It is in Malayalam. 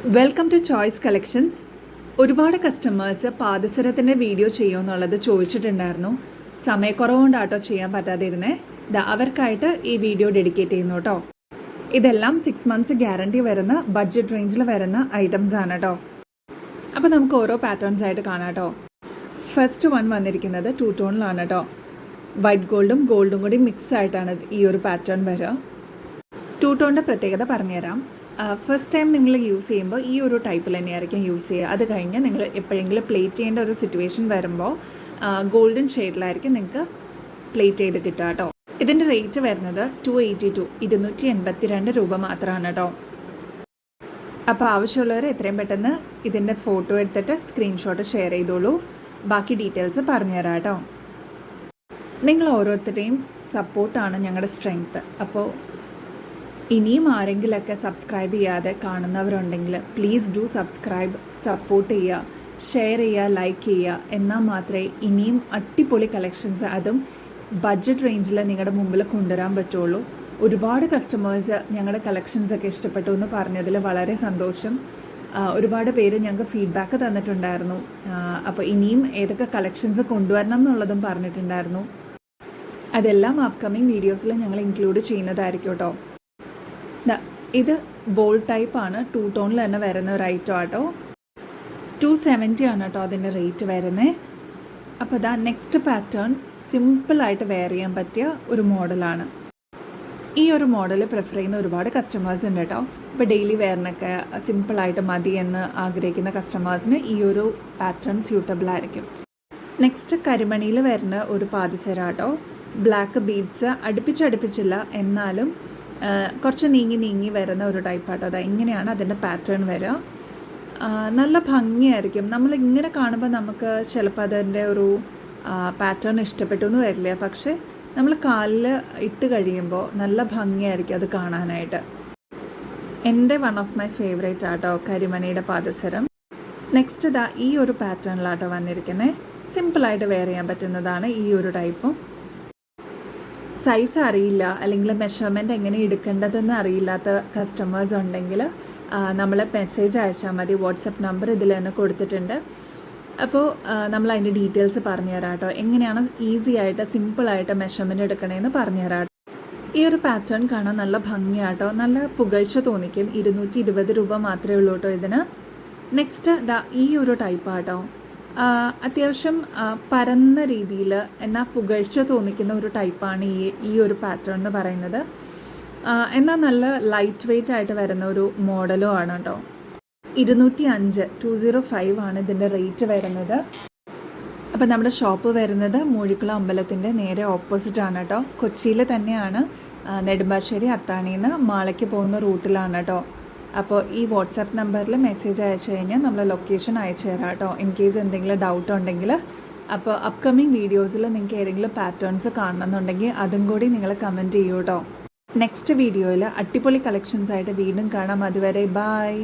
Welcome to choice collections. ഒരുപാട് കസ്റ്റമേഴ്സ് പാദസരത്തിൻ്റെ വീഡിയോ ചെയ്യുമെന്നുള്ളത് ചോദിച്ചിട്ടുണ്ടായിരുന്നു. സമയക്കുറവുകൊണ്ടാട്ടോ ചെയ്യാൻ പറ്റാതിരുന്നേ. അവർക്കായിട്ട് ഈ വീഡിയോ ഡെഡിക്കേറ്റ് ചെയ്യുന്നു കേട്ടോ. ഇതെല്ലാം 6 months ഗ്യാരണ്ടി വരുന്ന ബഡ്ജറ്റ് റേഞ്ചിൽ വരുന്ന ഐറ്റംസ് ആണ് കേട്ടോ. അപ്പോൾ നമുക്ക് ഓരോ പാറ്റേൺസ് ആയിട്ട് കാണാം കേട്ടോ. ഫസ്റ്റ് വൺ വന്നിരിക്കുന്നത് 2 ടോണിലാണ് കേട്ടോ. വൈറ്റ് ഗോൾഡും കൂടി മിക്സ് ആയിട്ടാണ് ഈ ഒരു പാറ്റേൺ വരിക. 2 ടോണിൻ്റെ പ്രത്യേകത പറഞ്ഞുതരാം. ഫസ്റ്റ് ടൈം നിങ്ങൾ യൂസ് ചെയ്യുമ്പോൾ ഈ ഒരു ടൈപ്പിൽ തന്നെയായിരിക്കും യൂസ് ചെയ്യുക. അത് കഴിഞ്ഞ് നിങ്ങൾ എപ്പോഴെങ്കിലും പ്ലേറ്റ് ചെയ്യേണ്ട ഒരു സിറ്റുവേഷൻ വരുമ്പോൾ ഗോൾഡൻ ഷെയ്ഡിലായിരിക്കും നിങ്ങൾക്ക് പ്ലേറ്റ് ചെയ്ത് കിട്ടുക കേട്ടോ. ഇതിൻ്റെ റേറ്റ് വരുന്നത് 282 രൂപ മാത്രമാണ് കേട്ടോ. അപ്പോൾ ആവശ്യമുള്ളവർ എത്രയും പെട്ടെന്ന് ഇതിൻ്റെ ഫോട്ടോ എടുത്തിട്ട് സ്ക്രീൻഷോട്ട് ഷെയർ ചെയ്തോളൂ. ബാക്കി ഡീറ്റെയിൽസ് പറഞ്ഞുതരാം കേട്ടോ. നിങ്ങൾ ഓരോരുത്തരുടെയും സപ്പോർട്ടാണ് ഞങ്ങളുടെ സ്ട്രെങ്ത്ത്. അപ്പോൾ ഇനിയും ആരെങ്കിലൊക്കെ സബ്സ്ക്രൈബ് ചെയ്യാതെ കാണുന്നവരുണ്ടെങ്കിൽ പ്ലീസ് ഡു സബ്സ്ക്രൈബ്, സപ്പോർട്ട് ചെയ്യുക, ഷെയർ ചെയ്യുക, ലൈക്ക് ചെയ്യുക. എന്നാൽ മാത്രമേ ഇനിയും അടിപൊളി കളക്ഷൻസ്, അതും ബഡ്ജറ്റ് റേഞ്ചിൽ നിങ്ങളുടെ മുമ്പിൽ കൊണ്ടുവരാൻ പറ്റുള്ളൂ. ഒരുപാട് കസ്റ്റമേഴ്സ് ഞങ്ങളുടെ കളക്ഷൻസൊക്കെ ഇഷ്ടപ്പെട്ടു എന്ന് പറഞ്ഞതിൽ വളരെ സന്തോഷം. ഒരുപാട് പേര് ഞങ്ങൾക്ക് ഫീഡ്ബാക്ക് തന്നിട്ടുണ്ടായിരുന്നു. അപ്പോൾ ഇനിയും ഏതൊക്കെ കളക്ഷൻസ് കൊണ്ടുവരണം എന്നുള്ളതും പറഞ്ഞിട്ടുണ്ടായിരുന്നു. അതെല്ലാം അപ്കമിങ് വീഡിയോസിൽ ഞങ്ങൾ ഇൻക്ലൂഡ് ചെയ്യുന്നതായിരിക്കും കേട്ടോ. ഇത് ബോൾ ടൈപ്പാണ്. 2 ടോണിൽ തന്നെ വരുന്ന ഒരു ഐറ്റം ആട്ടോ. 270 ആണ് കേട്ടോ അതിൻ്റെ റേറ്റ് വരുന്നത്. അപ്പോൾ നെക്സ്റ്റ് പാറ്റേൺ സിമ്പിളായിട്ട് വെയർ ചെയ്യാൻ പറ്റിയ ഒരു മോഡലാണ്. ഈ ഒരു മോഡൽ പ്രിഫർ ചെയ്യുന്ന ഒരുപാട് കസ്റ്റമേഴ്സ് ഉണ്ട് കേട്ടോ. ഇപ്പോൾ ഡെയിലി വെയറിനൊക്കെ സിമ്പിളായിട്ട് മതി എന്ന് ആഗ്രഹിക്കുന്ന കസ്റ്റമേഴ്സിന് ഈ ഒരു പാറ്റേൺ സ്യൂട്ടബിൾ ആയിരിക്കും. നെക്സ്റ്റ് കരിമണിയിൽ വരുന്ന ഒരു പാദസര കേട്ടോ. ബ്ലാക്ക് ബീഡ്സ് അടുപ്പിച്ചില്ല, എന്നാലും കുറച്ച് നീങ്ങി വരുന്ന ഒരു ടൈപ്പാട്ടോ. ഇങ്ങനെയാണ് അതിൻ്റെ പാറ്റേൺ വരിക. നല്ല ഭംഗിയായിരിക്കും. നമ്മൾ ഇങ്ങനെ കാണുമ്പോൾ നമുക്ക് ചിലപ്പോൾ അതിൻ്റെ ഒരു പാറ്റേൺ ഇഷ്ടപ്പെട്ടു എന്ന് വരില്ല. പക്ഷേ നമ്മൾ കാലിൽ ഇട്ട് കഴിയുമ്പോൾ നല്ല ഭംഗിയായിരിക്കും അത് കാണാനായിട്ട്. എൻ്റെ വൺ ഓഫ് മൈ ഫേവറേറ്റ് ആട്ടോ കരിമണിയുടെ പാദസരം. നെക്സ്റ്റ് ഈ ഒരു പാറ്റേണിലാട്ടോ വന്നിരിക്കുന്നത്. സിമ്പിളായിട്ട് വെയർ ചെയ്യാൻ പറ്റുന്നതാണ് ഈ ഒരു ടൈപ്പും. സൈസ് അറിയില്ല, അല്ലെങ്കിൽ മെഷർമെൻറ്റ് എങ്ങനെ എടുക്കേണ്ടതെന്ന് അറിയില്ലാത്ത കസ്റ്റമേഴ്സ് ഉണ്ടെങ്കിൽ നമ്മൾ മെസ്സേജ് അയച്ചാൽ മതി. വാട്സപ്പ് നമ്പർ ഇതിൽ തന്നെ കൊടുത്തിട്ടുണ്ട്. അപ്പോൾ നമ്മൾ അതിൻ്റെ ഡീറ്റെയിൽസ് പറഞ്ഞു തരാം കേട്ടോ. എങ്ങനെയാണ് ഈസി ആയിട്ട് സിമ്പിളായിട്ട് മെഷർമെൻറ്റ് എടുക്കണമെന്ന് പറഞ്ഞു തരാം. ഈ ഒരു പാറ്റേൺ കാണാൻ നല്ല ഭംഗിയാട്ടോ, നല്ല പുകഴ്ച തോന്നിക്കും. 220 രൂപ മാത്രമേ ഉള്ളൂ കേട്ടോ ഇതിന്. നെക്സ്റ്റ് ഈ ഒരു ടൈപ്പാട്ടോ. അത്യാവശ്യം പരന്ന രീതിയിൽ എന്നാൽ പുകഴ്ച തോന്നിക്കുന്ന ഒരു ടൈപ്പാണ് ഈ ഒരു പാറ്റേൺ എന്ന് പറയുന്നത്. എന്നാൽ നല്ല ലൈറ്റ് വെയ്റ്റ് ആയിട്ട് വരുന്ന ഒരു മോഡലും ആണ് കേട്ടോ. 205 ആണ് ഇതിൻ്റെ റേറ്റ് വരുന്നത്. അപ്പം നമ്മുടെ ഷോപ്പ് വരുന്നത് മൂഴിക്കുളം അമ്പലത്തിൻ്റെ നേരെ ഓപ്പോസിറ്റ് ആണ് കേട്ടോ. കൊച്ചിയിൽ തന്നെയാണ്. നെടുമ്പാശ്ശേരി അത്താണിയിൽ നിന്ന് മാളയ്ക്ക് പോകുന്ന റൂട്ടിലാണ് കേട്ടോ. അപ്പോൾ ഈ വാട്സാപ്പ് നമ്പറിൽ മെസ്സേജ് അയച്ചു കഴിഞ്ഞാൽ നമ്മൾ ലൊക്കേഷൻ അയച്ചു തരാം കേട്ടോ, ഇൻ കേസ് എന്തെങ്കിലും ഡൗട്ട് ഉണ്ടെങ്കിൽ. അപ്പോൾ അപ്കമിങ് വീഡിയോസിൽ നിങ്ങൾക്ക് ഏതെങ്കിലും പാറ്റേൺസ് കാണണമെന്നുണ്ടെങ്കിൽ അതും കൂടി നിങ്ങൾ കമൻറ്റ് ചെയ്യൂ കേട്ടോ. നെക്സ്റ്റ് വീഡിയോയിൽ അടിപൊളി കളക്ഷൻസ് ആയിട്ട് വീണ്ടും കാണാം. അതുവരെ ബൈ.